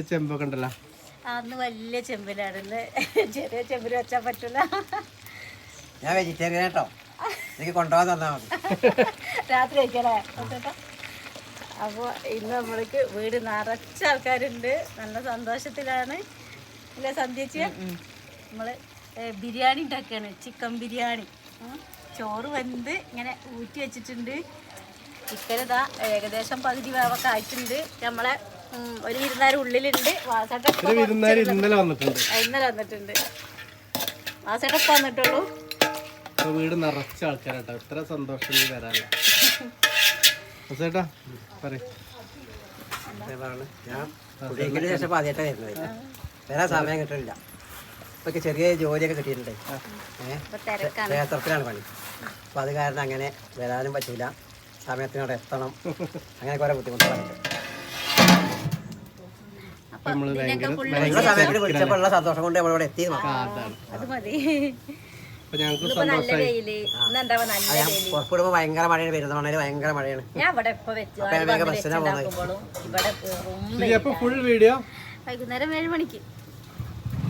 ചെമ്പൊക്കെ ഉണ്ടല്ലോ, അന്ന് വലിയ ചെമ്പിലാണല്ലേ, ചെറിയ ചെമ്പിൽ വെച്ചാൽ പറ്റില്ല. ഞാൻ വെജിറ്റേറിയൻ കേട്ടോ, എനിക്ക് കൊണ്ടുപോകാൻ തന്നാൽ മതി. രാത്രി കഴിക്കലേ. അപ്പോൾ ഇന്ന് നമ്മൾക്ക് വീട് നിറച്ച ആൾക്കാരുണ്ട്, നല്ല സന്തോഷത്തിലാണ് അല്ലേ സന്ധ്യച്ച്. നമ്മൾ ബിരിയാണി ഉണ്ടാക്കുകയാണ്, ചിക്കൻ ബിരിയാണി. ചോറ് വെന്ത് ഇങ്ങനെ ഊറ്റി വെച്ചിട്ടുണ്ട്. ചിക്കൻ ഇതാ ഏകദേശം പകുതി വേവൊക്കെ ആയിട്ടുണ്ട്. നമ്മളെ ഒരു വിരുന്നാര് ഉള്ളിലുണ്ട്. ഇന്നലെ വന്നിട്ടുണ്ട്. വാസേട്ടപ്പ വന്നിട്ടുള്ളൂ. വീട് നിറച്ച ആൾക്കാരാട്ടോ, എത്ര സന്തോഷം വരാല്ല. ഞാൻ ശേഷം ആദ്യമായിട്ടാണ് വരുന്നത്, വരാൻ സമയം കിട്ടില്ല. ഇപ്പൊക്കെ ചെറിയ ജോലിയൊക്കെ കിട്ടിയിട്ടുണ്ട്, ക്ഷേത്രത്തിലാണ് പണി. അപ്പൊ അത് കാരണം അങ്ങനെ വരാനും പറ്റൂല, സമയത്തിനോട് എത്തണം, അങ്ങനെ കുറെ ബുദ്ധിമുട്ടുകളുണ്ട്. സമയത്തിന് വിളിച്ചപ്പോഴുള്ള സന്തോഷം കൊണ്ട് നമ്മളിവിടെ എത്തി. പുറപ്പെടുമ്പോ ഭയങ്കര മഴയാണ്, പെരുന്തമണ്ണയില് ഭയങ്കര മഴയാണ്. വൈകുന്നേരം 7 മണിക്ക്.